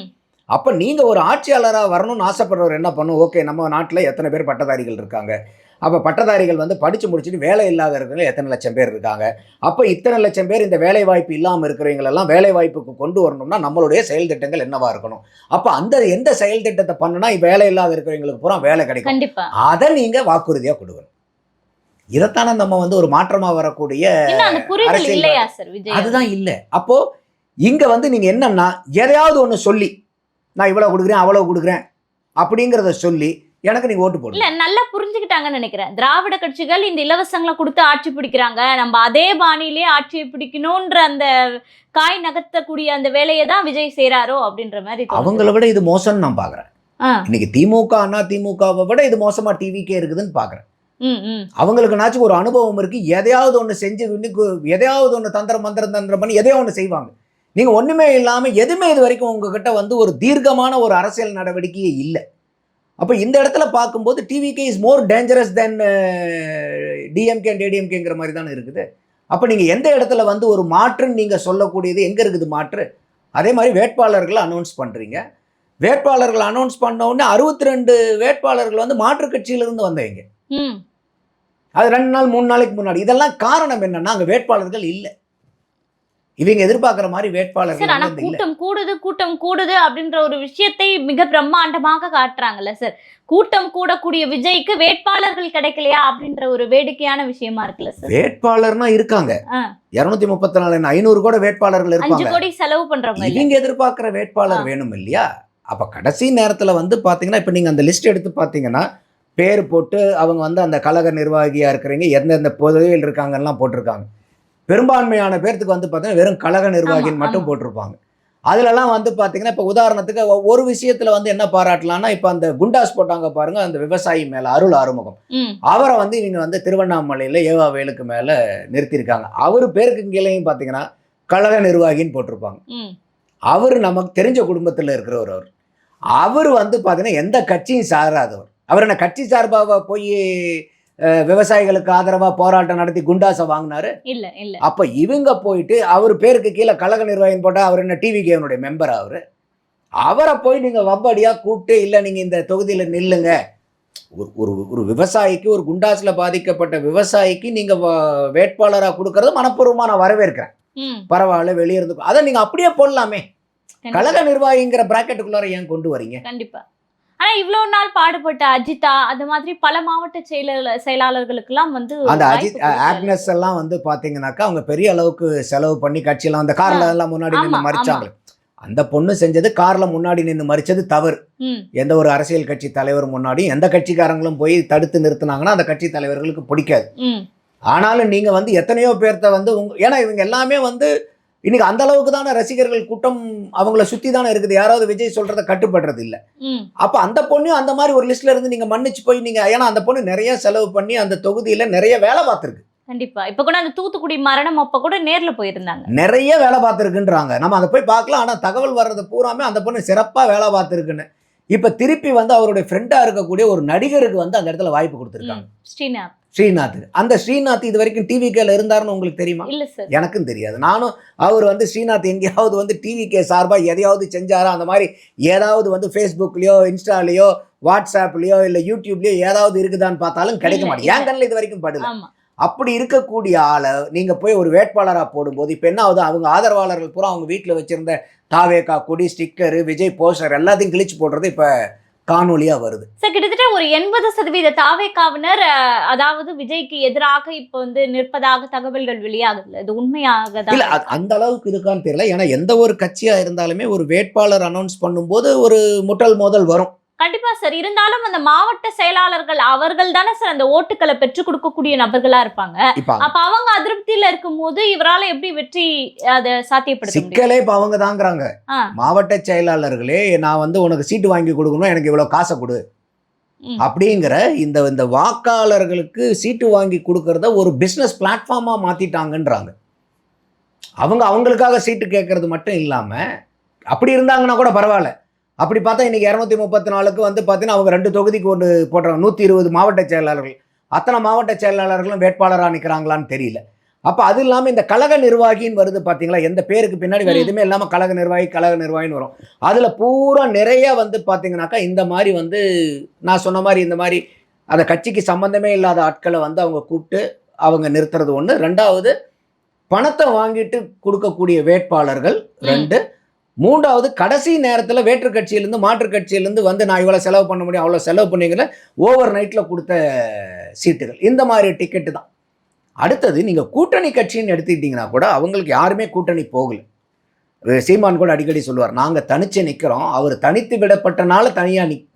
அப்போ நீங்கள் ஒரு ஆட்சியாளராக வரணும்னு ஆசைப்படுறவர் என்ன பண்ணும்? ஓகே, நம்ம நாட்டில் எத்தனை பேர் பட்டதாரிகள் இருக்காங்க, அப்போ பட்டதாரிகள் வந்து படித்து முடிச்சுட்டு வேலை இல்லாத இருக்கிறவங்க எத்தனை லட்சம் பேர் இருக்காங்க. அப்போ இத்தனை லட்சம் பேர் இந்த வேலை வாய்ப்பு இல்லாமல் இருக்கிறவங்களெல்லாம் வேலை வாய்ப்புக்கு கொண்டு வரணும்னா நம்மளுடைய செயல் திட்டங்கள் என்னவா இருக்கணும்? அப்போ அந்த எந்த செயல் திட்டத்தை பண்ணுனா வேலை இல்லாத இருக்கிறவங்களுக்கு பூரா வேலை கிடைக்கும், கண்டிப்பா அதை நீங்கள் வாக்குறுதியாக கொடுக்கணும். இதைத்தானே நம்ம வந்து ஒரு மாற்றமாக வரக்கூடிய இல்லையா சார் விஜய்? அதுதான் இல்லை. அப்போது இங்கே வந்து நீங்கள் என்னன்னா எதையாவது ஒன்று சொல்லி நான் இவ்வளோ கொடுக்குறேன் அவ்வளோ கொடுக்குறேன் அப்படிங்கிறத சொல்லி எனக்கு நீங்க ஓட்டு போடுங்க. இல்ல, நல்லா புரிஞ்சுக்கிட்டாங்கன்னு நினைக்கிறேன். திராவிட கட்சிகள் இந்த இலவசங்களை கொடுத்து ஆட்சி பிடிக்கிறாங்க, நம்ம அதே பாணியிலே ஆட்சியை பிடிக்கணும்ன்ற அந்த காய் நகர்த்தக்கூடிய அந்த வேலையை தான் விஜய் செய்றாரோ அப்படின்ற மாதிரி. அவங்கள விட இது மோசம்னு நான் பாக்குறேன். இன்னைக்கு திமுக அண்ணா திமுகவை விட இது மோசமா டிவிக்கே இருக்குதுன்னு பாக்குறேன். அவங்களுக்குனாச்சும் ஒரு அனுபவம் இருக்கு. எதையாவது ஒன்று செஞ்சு எதையாவது ஒன்று தந்திரம் பண்ணி எதையோ ஒன்று செய்வாங்க. நீங்க ஒண்ணுமே இல்லாம எதுவுமே இது வரைக்கும் உங்ககிட்ட வந்து ஒரு தீர்க்கமான ஒரு அரசியல் நடவடிக்கையே இல்லை. அப்போ இந்த இடத்துல பார்க்கும்போது TVK is more dangerous then DMK and ஏடிஎம்கேங்கிற மாதிரி தானே இருக்குது. அப்போ நீங்கள் எந்த இடத்துல வந்து ஒரு மாற்றுன்னு நீங்கள் சொல்லக்கூடியது எங்கே இருக்குது மாற்று? அதே மாதிரி வேட்பாளர்களை அனௌன்ஸ் பண்ணுறீங்க. வேட்பாளர்கள் அனௌன்ஸ் பண்ண உடனே 62 வேட்பாளர்கள் வந்து மாற்றுக் கட்சியிலிருந்து வந்தவங்க. அது 2 நாள் 3 நாளைக்கு முன்னாடி. இதெல்லாம் காரணம் என்னன்னா அங்கே வேட்பாளர்கள் இல்லை. இவங்க எதிர்பார்க்குற மாதிரி வேட்பாளர்கள் ஆனா கூட்டம் கூடுது அப்படின்ற ஒரு விஷயத்தை மிக பிரம்மாண்டமாக காட்டுறாங்கல்ல சார். கூட்டம் கூடக்கூடிய விஜய்க்கு வேட்பாளர்கள் கிடைக்கலையா அப்படின்ற ஒரு வேடிக்கையான விஷயமா இருக்குல்ல சார். வேட்பாளர்னா இருக்காங்க 234 500 கூட வேட்பாளர்கள் இருப்பாங்க. 5 கோடி செலவு பண்றவங்க. இவங்க எதிர்பார்க்குற வேட்பாளர் வேணும் இல்லையா? அப்ப கடைசி நேரத்துல வந்து பாத்தீங்கன்னா இப்ப நீங்க அந்த லிஸ்ட் எடுத்து பாத்தீங்கன்னா பேர் போட்டு அவங்க வந்து அந்த கழக நிர்வாகியா இருக்கிறவங்க எந்தெந்த பதவியில் இருக்காங்கலாம் போட்டிருக்காங்க. பெரும்பான்மையான பேர்த்துக்கு வந்து பார்த்தீங்கன்னா வெறும் கழக நிர்வாகின்னு மட்டும் போட்டிருப்பாங்க. அதுலலாம் வந்து பார்த்தீங்கன்னா இப்போ உதாரணத்துக்கு ஒரு விஷயத்தில் வந்து என்ன பாராட்டலாம்னா இப்போ அந்த குண்டாஸ் போட்டாங்க பாருங்க, அந்த விவசாயி மேலே அருள் ஆறுமுகம், அவரை வந்து இவங்க வந்து திருவண்ணாமலையில் ஏவாவேலுக்கு மேலே நிறுத்தியிருக்காங்க. அவர் பேருக்கு கீழேயும் பார்த்தீங்கன்னா கழக நிர்வாகின்னு போட்டிருப்பாங்க. அவர் நமக்கு தெரிஞ்ச குடும்பத்தில் இருக்கிறவர். அவர் வந்து பார்த்தீங்கன்னா எந்த கட்சியும் சாராதவர். அவர் என்ன கட்சி சார்பாக போய் விவசாயிகளுக்கு ஆதரவா போராட்டம் நடத்தி குண்டாசை வாங்கினாரு? இல்ல இல்ல. அப்ப இவங்க போயிட்டு அவர் பேருக்கு கீழே கழக நிர்வாகின்னு போட்டா அவர் என்ன டிவிகேனுடைய மெம்பர்? அவரை போய் நீங்க வம்படியா கூப்பிட்டு இல்ல நீங்க இந்த தொகுதியில நில்லுங்க. ஒரு விவசாயிக்கு, ஒரு குண்டாஸ்ல பாதிக்கப்பட்ட விவசாயிக்கு நீங்க வேட்பாளராக கொடுக்கறது மனப்பூர்வமா நான் வரவேற்கிறேன். பரவாயில்ல, வெளியே இருந்து அதை நீங்க அப்படியே போடலாமே. கழக நிர்வாகிங்கிற பிராக்கெட்டுக்குள்ளார ஏன் கொண்டு வரீங்க? கண்டிப்பா. ஆனா இவ்வளவு நாள் பாடுபட்ட அஜிதா அது மாதிரி பல மாவட்ட செயலாளர்களுக்கு எல்லாம் வந்து அந்த ஆக்னஸ் எல்லாம் வந்து பாத்தீங்கன்னாக்கா அவங்க பெரிய அளவுக்கு செலவு பண்ணி கட்சியெல்லாம் அந்த கார்ல எல்லாம் முன்னாடி நின்று மறிச்சாங்க. அந்த பொண்ணு செஞ்சது கார்ல முன்னாடி நின்று மறிச்சது தவறு. எந்த ஒரு அரசியல் கட்சி தலைவர் முன்னாடி எந்த கட்சிக்காரங்களும் போய் தடுத்து நிறுத்தினாங்கன்னா அந்த கட்சி தலைவர்களுக்கு பிடிக்காது. ஆனாலும் நீங்க வந்து எத்தனையோ பேர்த்த வந்து ஏன்னா இவங்க எல்லாமே வந்து இன்னைக்கு அந்த அளவுக்கு தானே ரசிகர்கள் கூட்டம் அவங்கள சுத்தி தானே இருக்குது. யாராவது விஜய் சொல்றதை கட்டுப்படுறது இல்லை. அப்ப அந்த பொண்ணையும் அந்த மாதிரி ஒரு லிஸ்ட்ல இருந்து நீங்க மன்னிச்சு போய் நீங்க, ஏன்னா அந்த பொண்ணு நிறைய செலவு பண்ணி அந்த தொகுதியில நிறைய வேலை பார்த்துருக்கு. கண்டிப்பா. இப்ப கூட அந்த தூத்துக்குடி மரணம் அப்ப கூட நேர்ல போயிருந்தாங்க, நிறைய வேலை பார்த்துருக்குன்றாங்க. நம்ம அதை போய் பார்க்கலாம். ஆனா தகவல் வர்றது பூராமே அந்த பொண்ணு சிறப்பா வேலை பார்த்துருக்குன்னு. இப்ப திருப்பி வந்து அவருடைய ஃப்ரெண்டா இருக்கக்கூடிய ஒரு நடிகருக்கு வந்து அந்த இடத்துல வாய்ப்பு கொடுத்துருக்காங்க. ஸ்ரீநாத். அந்த ஸ்ரீநாத் இது வரைக்கும் டிவிகேல இருந்தாருன்னு உங்களுக்கு தெரியுமா? இல்ல சார். எனக்கும் தெரியாது. நானும் அவர் வந்து ஸ்ரீநாத் எங்கேயாவது வந்து டிவிகே சார்பா எதையாவது செஞ்சாரா, அந்த மாதிரி ஏதாவது வந்து ஃபேஸ்புக்லயோ இன்ஸ்டாலயோ வாட்ஸ்அப்லயோ இல்ல யூடியூப்லயோ ஏதாவது இருக்குதான்னு பார்த்தாலும் கிடைக்க மாட்டேங்குது. என் கண்ணில் இது வரைக்கும் படல. அப்படி இருக்கக்கூடிய ஆளை நீங்க போய் ஒரு வேட்பாளராக போடும்போது இப்போ என்ன ஆகுது? அவங்க ஆதரவாளர்கள் பூரா அவங்க வீட்டில் வச்சிருந்த தாவேகா கொடி, ஸ்டிக்கரு, விஜய் போஸ்டர் எல்லாத்தையும் கிழிச்சு போடுறது இப்ப காணொலியா வருது. சார், கிட்டத்தட்ட ஒரு 80% தாவேகாவினர் அதாவது விஜய்க்கு எதிராக இப்போ வந்து நிற்பதாக தகவல்கள் வெளியாகுது. இது உண்மையாக இல்ல அந்த அளவுக்கு இருக்கான்னு தெரியல. ஏன்னா எந்த ஒரு கட்சியா இருந்தாலுமே ஒரு வேட்பாளர் அனௌன்ஸ் பண்ணும்போது ஒரு முட்டல் மோதல் வரும். கண்டிப்பா சார். இருந்தாலும் அந்த மாவட்ட செயலாளர்கள் அவர்கள் தானே சார் அந்த ஓட்டுக்களை பெற்றுக் கொடுக்கக்கூடிய நபர்களா இருப்பாங்க. இப்ப அப்ப அவங்க அதிருப்தியில இருக்கும்போது இவரால எப்படி வெற்றி அதை சாத்தியப்படுத்த முடியும்? சிக்கலே இப்ப அவங்க தாங்கிறாங்க. ஆ. மாவட்ட செயலாளர்களே நான் வந்து உனக்கு சீட்டு வாங்கி கொடுக்கணும், எனக்கு இவ்வளவு காசை கொடு ம். அப்படிங்கிற இந்த இந்த வாக்காளர்களுக்கு சீட்டு வாங்கி கொடுக்கறத ஒரு பிசினஸ் பிளாட்ஃபார்மா மாத்திட்டாங்கன்றாங்க. அவங்க அவங்களுக்காக சீட்டு கேட்கறது மட்டும் இல்லாம அப்படி இருந்தாங்கன்னா கூட பரவாயில்ல. அப்படி பார்த்தா இன்னைக்கு 234க்கு வந்து பார்த்தீங்கன்னா அவங்க 2 தொகுதிக்கு ஒன்று போடுறாங்க. 120 மாவட்ட செயலாளர்கள். அத்தனை மாவட்ட செயலாளர்களும் வேட்பாளராக நிற்கிறாங்களான்னு தெரியல. அப்போ அது இல்லாமல் இந்த கழக நிர்வாகின்னு வருது பார்த்தீங்களா, எந்த பேருக்கு பின்னாடி வேறு எதுவுமே இல்லாமல் கழக நிர்வாகின்னு வரும். அதில் பூரா நிறைய வந்து பார்த்தீங்கன்னாக்கா இந்த மாதிரி வந்து நான் சொன்ன மாதிரி இந்த மாதிரி அந்த கட்சிக்கு சம்மந்தமே இல்லாத ஆட்களை வந்து அவங்க கூப்பிட்டு அவங்க நிறுத்துறது ஒன்று. 2வது பணத்தை வாங்கிட்டு கொடுக்கக்கூடிய வேட்பாளர்கள் 2. 3வது கடைசி நேரத்தில் வேற்று கட்சியிலேருந்து மாற்று கட்சியிலேருந்து வந்து நான் இவ்வளோ செலவு பண்ண முடியும் அவ்வளோ செலவு பண்ணிங்கிற ஓவர் நைட்டில் கொடுத்த சீட்டுகள் இந்த மாதிரி டிக்கெட்டு தான். அடுத்தது நீங்கள் கூட்டணி கட்சின்னு எடுத்துக்கிட்டிங்கன்னா கூட அவங்களுக்கு யாருமே கூட்டணி போகல. சீமான் கூட அடிக்கடி சொல்லுவார், நாங்கள் தனிச்சு நிற்கிறோம், அவர் தனித்து விடப்பட்டனால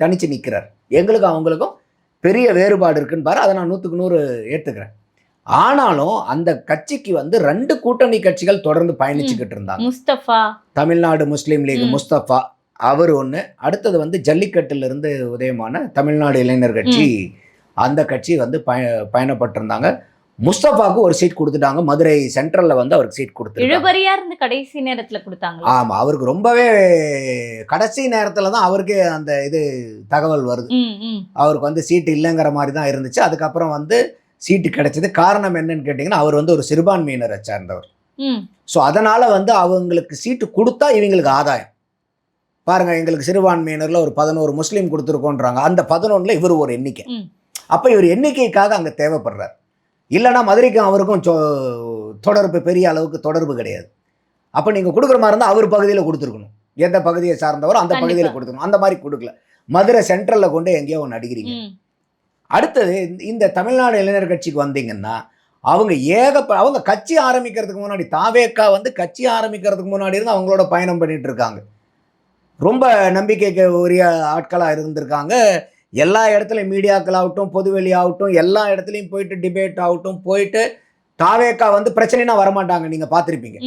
தனிச்சு நிற்கிறார், எங்களுக்கும் அவங்களுக்கும் பெரிய வேறுபாடு இருக்குன்னு பாரு. அதை நான் 100க்கு 100 ஏற்றுக்கிறேன். ஆனாலும் அந்த கட்சிக்கு வந்து 2 கூட்டணி கட்சிகள் தொடர்ந்து பயணிச்சுக்கிட்டு இருந்தாங்க. முஸ்தபா, தமிழ்நாடு முஸ்லீம் லீக் முஸ்தபா அவர் ஒன்று. அடுத்தது வந்து ஜல்லிக்கட்டிலிருந்து உதயமான தமிழ்நாடு இளைஞர் கட்சி, அந்த கட்சி வந்து பயணப்பட்டிருந்தாங்க. முஸ்தபாவுக்கு ஒரு சீட் கொடுத்துட்டாங்க. மதுரை சென்ட்ரல்ல வந்து அவருக்கு சீட் கொடுத்துருக்காங்க. இழுபறியா இருந்து கடைசி நேரத்துல கொடுத்தாங்க. ஆமா, அவருக்கு ரொம்பவே கடைசி நேரத்துல தான் அவருக்கே அந்த இது தகவல் வருது. அவருக்கு வந்து சீட்டு இல்லைங்கிற மாதிரி தான் இருந்துச்சு. அதுக்கப்புறம் வந்து சீட்டு கிடைச்சது. காரணம் என்னன்னு கேட்டிங்கன்னா அவர் வந்து ஒரு சிறுபான்மையினரை சேர்ந்தவர். ஸோ அதனால வந்து அவங்களுக்கு சீட்டு கொடுத்தா இவங்களுக்கு ஆதாயம். பாருங்க, எங்களுக்கு சிறுபான்மையினர்ல ஒரு 11 முஸ்லீம் கொடுத்துருக்கோன்றாங்க. அந்த 11ல் இவர் ஒரு எண்ணிக்கை. அப்போ இவர் எண்ணிக்கைக்காக அங்கே தேவைப்படுறார். இல்லைன்னா மதுரைக்கும் அவருக்கும் தொடர்பு பெரிய அளவுக்கு தொடர்பு கிடையாது. அப்போ நீங்கள் கொடுக்குற மாதிரி இருந்தால் அவர் பகுதியில் கொடுத்துருக்கணும். எந்த பகுதியை சார்ந்தவரோ அந்த பகுதியில் கொடுத்துருக்கணும். அந்த மாதிரி கொடுக்கல. மதுரை சென்ட்ரலில் கொண்டு எங்கேயோ ஒன்று அடிக்கிறீங்க. அடுத்தது இந்த தமிழ்நாடு இளைஞர் கட்சிக்கு வந்தீங்கன்னா அவங்க கட்சி ஆரம்பிக்கிறதுக்கு முன்னாடி தாவேக்கா வந்து கட்சி ஆரம்பிக்கிறதுக்கு முன்னாடி இருந்து அவங்களோட பயணம் பண்ணிட்டு இருக்காங்க. ரொம்ப நம்பிக்கைக்கு உரிய ஆட்களாக இருந்திருக்காங்க. எல்லா இடத்துலையும் மீடியாக்கள் ஆகட்டும், பொதுவெளி ஆகட்டும், எல்லா இடத்துலையும் போயிட்டு டிபேட் ஆகட்டும் போயிட்டு தாவேக்கா வந்து பிரச்சனைனா வரமாட்டாங்க. நீங்கள் பார்த்துருப்பீங்க.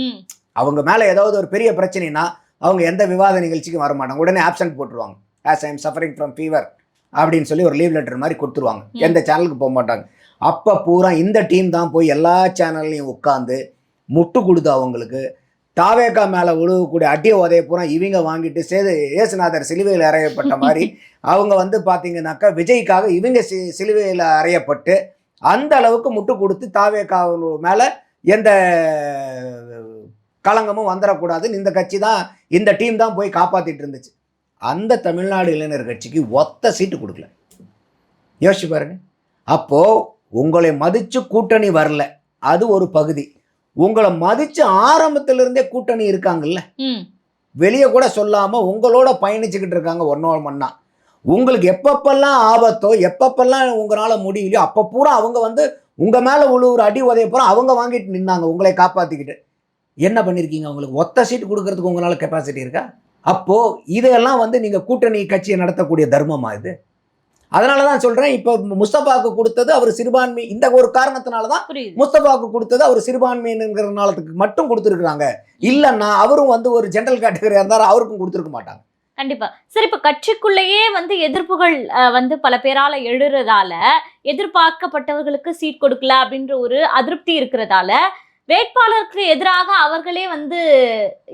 அவங்க மேலே ஏதாவது ஒரு பெரிய பிரச்சனைனா அவங்க எந்த விவாத நிகழ்ச்சிக்கும் வரமாட்டாங்க. உடனே ஆப்சன்ட் போட்டுருவாங்க. As I am suffering from fever அப்படின்னு சொல்லி ஒரு லீவ் லெட்டர் மாதிரி கொடுத்துருவாங்க. எந்த சேனலுக்கு போக மாட்டாங்க. அப்போ பூரா இந்த டீம் தான் போய் எல்லா சேனல்லையும் உட்காந்து முட்டு கொடுத்து அவங்களுக்கு தாவேக்கா மேலே உழுவக்கூடிய அட்டிய உதைய பூரா இவங்க வாங்கிட்டு ஏசுநாதர் சிலுவையில் அறையப்பட்ட மாதிரி அவங்க வந்து பார்த்தீங்கன்னாக்கா விஜய்க்காக இவங்க சிலுவையில் அறையப்பட்டு அந்த அளவுக்கு முட்டு கொடுத்து தாவேக்கா மேலே எந்த களங்கமும் வந்துடக்கூடாதுன்னு இந்த கட்சி தான், இந்த டீம் தான் போய் காப்பாற்றிட்டு இருந்துச்சு. அந்த தமிழ்நாடு இளைஞர் கட்சிக்கு ஒத்த சீட்டு கொடுக்கல. யோசிச்சு பாருங்க. அப்போது உங்களை மதித்து கூட்டணி வரல, அது ஒரு பகுதி. உங்களை மதித்து ஆரம்பத்திலிருந்தே கூட்டணி இருக்காங்கல்ல, வெளியே கூட சொல்லாமல் உங்களோட பயணிச்சுக்கிட்டு இருக்காங்க ஒன்னோட மண்ணா. உங்களுக்கு எப்பப்பெல்லாம் ஆபத்தோ எப்பப்பெல்லாம் உங்களால் முடியலையோ அப்போ பூரா அவங்க வந்து உங்கள் மேலே உழுவுற அடி உதைய பூரா அவங்க வாங்கிட்டு நின்னாங்க உங்களை காப்பாற்றிக்கிட்டு. என்ன பண்ணியிருக்கீங்க? அவங்களுக்கு ஒத்த சீட்டு கொடுக்கறதுக்கு உங்களால் கெப்பாசிட்டி இருக்கா? அப்போது இதையெல்லாம் வந்து நீங்கள் கூட்டணி கட்சியை நடத்தக்கூடிய தர்மமா இது? அதனால தான் சொல்கிறேன், இப்போ முஸ்தபாவுக்கு கொடுத்தது அவர் சிறுபான்மை, இந்த ஒரு காரணத்தினால தான் முஸ்தபாவுக்கு கொடுத்தது அவர் சிறுபான்மைங்கிறதுனாலத்துக்கு மட்டும் கொடுத்துருக்குறாங்க. இல்லைன்னா அவரும் வந்து ஒரு ஜென்ரல் கேட்டகரியாக இருந்தாலும் அவருக்கும் கொடுத்துருக்க மாட்டாங்க. கண்டிப்பா சரி. இப்ப கட்சிக்குள்ளேயே வந்து எதிர்ப்புகள் வந்து பல பேரால எழுறதால எதிர்பார்க்கப்பட்டவர்களுக்கு சீட் கொடுக்கல அப்படின்ற ஒரு அதிருப்தி இருக்கிறதால வேட்பாளருக்கு எதிராக அவர்களே வந்து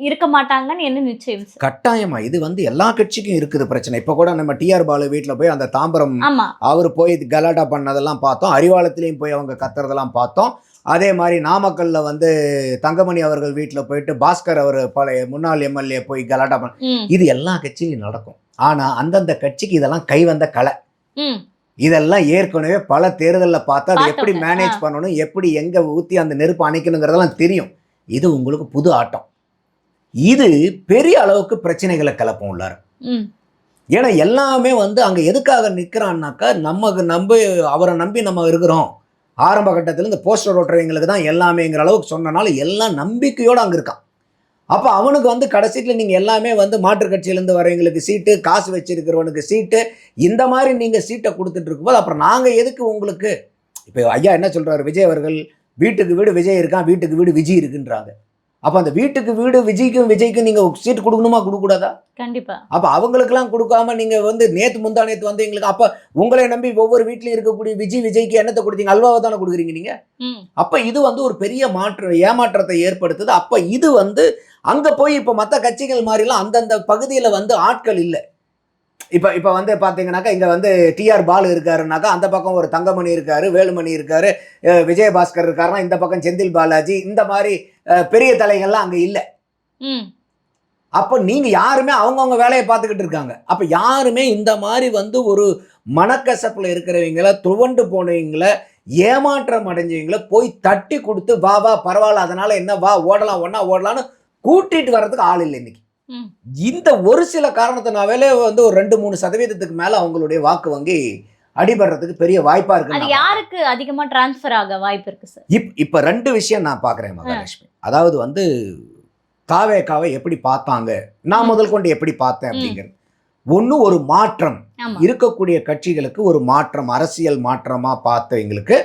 இருக்க மாட்டாங்கன்னு என்ன நிச்சயம்? கட்டாயமா இது வந்து எல்லா கட்சிக்கும் இருக்குது பிரச்சனை. இப்போ கூட நம்ம டிஆர் பாலு வீட்டில் போய் அந்த தாம்பரம் அவர் போய் கலாட்டா பண்ணதெல்லாம் பார்த்தோம். அறிவாலத்திலையும் போய் அவங்க கத்துறதெல்லாம் பார்த்தோம். அதே மாதிரி நாமக்கல்ல வந்து தங்கமணி அவர்கள் வீட்டில் போயிட்டு பாஸ்கர் அவர் பழைய முன்னாள் எம்எல்ஏ போய் கலாட்டா பண்ண, இது எல்லா கட்சியிலும் நடக்கும். ஆனால் அந்தந்த கட்சிக்கு இதெல்லாம் கை வந்த கலை. இதெல்லாம் ஏற்கனவே பல தேர்தலில் பார்த்தா அதை எப்படி மேனேஜ் பண்ணணும், எப்படி எங்கே ஊற்றி அந்த நெருப்பு அணைக்கணுங்கிறதெல்லாம் தெரியும். இது உங்களுக்கு புது ஆட்டம். இது பெரிய அளவுக்கு பிரச்சனைகளை கிளப்பும் உள்ளார். ஏன்னா எல்லாமே வந்து அங்கே எதுக்காக நிற்கிறான்னாக்கா அவரை நம்பி நம்ம இருக்கிறோம். ஆரம்ப கட்டத்தில் இந்த போஸ்டர் ஓட்டுறவங்களுக்கு தான் எல்லாமேங்கிற அளவுக்கு சொன்னனால எல்லாம் நம்பிக்கையோடு அங்கே இருக்கான். அப்போ அவனுக்கு வந்து கடைசியில் நீங்கள் எல்லாமே வந்து மாற்றுக் கட்சியிலேருந்து வரவங்களுக்கு சீட்டு, காசு வச்சிருக்கிறவனுக்கு சீட்டு, இந்த மாதிரி நீங்கள் சீட்டை கொடுத்துட்டு இருக்கும்போது அப்புறம் நாங்கள் எதுக்கு உங்களுக்கு? இப்போ ஐயா என்ன சொல்கிறாரு, விஜய் அவர்கள் வீட்டுக்கு வீடு விஜய் இருக்கான், வீட்டுக்கு வீடு விஜய் இருக்குன்றாங்க. அப்போ அந்த வீட்டுக்கு வீடு விஜய்க்கும் நீங்கள் சீட்டு கொடுக்கணுமா கொடுக்கூடாதா? கண்டிப்பா. அப்போ அவங்களுக்கெல்லாம் கொடுக்காம நீங்கள் வந்து முந்தா நேற்று வந்து எங்களுக்கு, அப்போ உங்களை நம்பி ஒவ்வொரு வீட்லையும் இருக்கக்கூடிய விஜய்க்கு என்னத்தை கொடுத்தீங்க? அல்வாவை தானே கொடுக்குறீங்க நீங்கள். அப்போ இது வந்து ஒரு பெரிய ஏமாற்றத்தை ஏற்படுத்துது. அப்போ இது வந்து அங்கே போய் இப்போ மற்ற கட்சிகள் மாதிரிலாம் அந்தந்த பகுதியில் வந்து ஆட்கள் இல்லை. இப்போ வந்து பார்த்தீங்கன்னாக்கா இங்கே வந்து டிஆர் பாலு இருக்காருனாக்கா அந்த பக்கம் ஒரு தங்கமணி இருக்காரு, வேலுமணி இருக்காரு, விஜயபாஸ்கர் இருக்காருன்னா இந்த பக்கம் செந்தில் பாலாஜி, இந்த மாதிரி பெரிய தலைகள்லாம் அங்கே இல்லை. அப்போ நீங்கள் யாருமே அவங்கவுங்க வேலையை பார்த்துக்கிட்டு இருக்காங்க. அப்போ யாருமே இந்த மாதிரி வந்து ஒரு மனக்கசப்பில் இருக்கிறவங்கள, துவண்டு போனவங்கள, ஏமாற்றம் அடைஞ்சவங்கள போய் தட்டி கொடுத்து வா பரவாயில்ல, அதனால என்ன, வா ஓடலாம், ஒன்றா ஓடலான்னு கூட்டிட்டு வர்றதுக்கு ஆள் இல்லை இன்னைக்கு. இந்த ஒரு சில காரணத்தினாலே வந்து ஒரு 2-3% மேல அவங்களுடைய வாக்கு வங்கி அடிபடுறதுக்கு பெரிய வாய்ப்பா இருக்கு. அது யாருக்கு அதிகமா டிரான்ஸ்ஃபர் ஆக வாய்ப்பு இருக்கு சார்? இப்ப 2 விஷயம் நான் பாக்குறேன் மகாலட்சுமி. அதாவது வந்து தாவேகாவை எப்படி பார்த்தாங்க, நான் முதல் கொண்டு எப்படி பார்த்தேன் அப்படிங்கிறது. ஒண்ணு, ஒரு மாற்றம் இருக்கக்கூடிய கட்சிகளுக்கு ஒரு மாற்றம், அரசியல் மாற்றமா பார்த்தவங்களுக்கு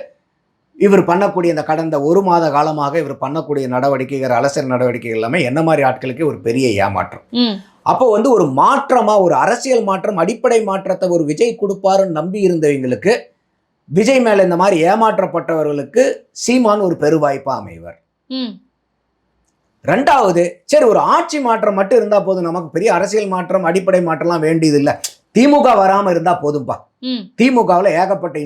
இவர் பண்ணக்கூடிய இந்த கடந்த 1 மாத காலமாக இவர் பண்ணக்கூடிய நடவடிக்கைகள், அரசியல் நடவடிக்கைகள் எல்லாமே என்ன மாதிரி ஆட்களுக்கு ஒரு பெரிய ஏமாற்றம். அப்போ வந்து ஒரு மாற்றமா, ஒரு அரசியல் மாற்றம், அடிப்படை மாற்றத்தை ஒரு விஜய் கொடுப்பாருன்னு நம்பி இருந்தவங்களுக்கு, விஜய் மேல இந்த மாதிரி ஏமாற்றப்பட்டவர்களுக்கு சீமான் ஒரு பெருவாய்ப்பா அமைவர். 2வது, சரி ஒரு ஆட்சி மாற்றம் மட்டும் இருந்தா போதும், நமக்கு பெரிய அரசியல் மாற்றம், அடிப்படை மாற்றம்லாம் வேண்டியது இல்லை, திமுக வராம இருந்தா போதும்பா. திமுகவில் ஏகப்பட்ட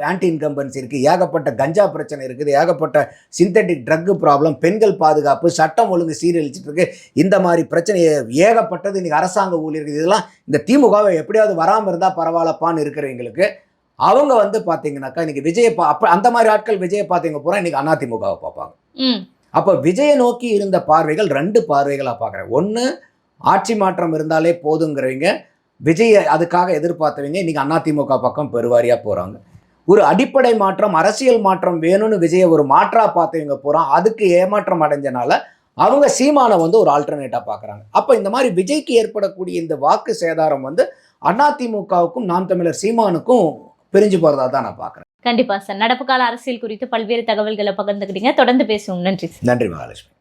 ஆன்டி இன்கம்பன்சி இருக்கு, ஏகப்பட்ட கஞ்சா பிரச்சனை இருக்குது, ஏகப்பட்ட சிந்தட்டிக் ட்ரக் ப்ராப்ளம், பெண்கள் பாதுகாப்பு, சட்டம் ஒழுங்கு சீரழிச்சிட்டு இருக்கு, இந்த மாதிரி பிரச்சனை ஏகப்பட்டது இன்னைக்கு அரசாங்க ஊழியர்கள், இதெல்லாம் இந்த திமுகவை எப்படியாவது வராமல் இருந்தால் பரவாயில்லப்பான்னு இருக்கிறவங்களுக்கு அவங்க வந்து பார்த்தீங்கன்னாக்கா இன்னைக்கு விஜயை அப்போ அந்த மாதிரி ஆட்கள் விஜயை பார்த்தீங்க போகிறா இன்னைக்கு அதிமுகவை பார்ப்பாங்க. அப்போ விஜயை நோக்கி இருந்த பார்வைகள் 2 பார்வைகளாக பார்க்குறேன். ஒன்று, ஆட்சி மாற்றம் இருந்தாலே போதுங்கிறவங்க, விஜய் அதுக்காக எதிர்பார்த்தவங்க இன்னைக்கு அதிமுக பக்கம் பெருவாரியாக போகிறாங்க. ஒரு அடிப்படை மாற்றம், அரசியல் மாற்றம் வேணும்னு விஜயை ஒரு மாற்றா பார்த்தவங்க போகிறான், அதுக்கு ஏமாற்றம் அடைஞ்சனால அவங்க சீமானை வந்து ஒரு ஆல்டர்னேட்டாக பார்க்குறாங்க. அப்போ இந்த மாதிரி விஜய்க்கு ஏற்படக்கூடிய இந்த வாக்கு சேதாரம் வந்து அதிமுகவுக்கும் நாம் தமிழர் சீமானுக்கும் பிரிஞ்சு போகிறதா தான் நான் பார்க்குறேன். கண்டிப்பா சார். நடப்பு கால அரசியல் குறித்து பல்வேறு தகவல்களை பகிர்ந்துக்கிட்டீங்க. தொடர்ந்து பேசுவோம். நன்றி. நன்றி மகாலட்சுமி.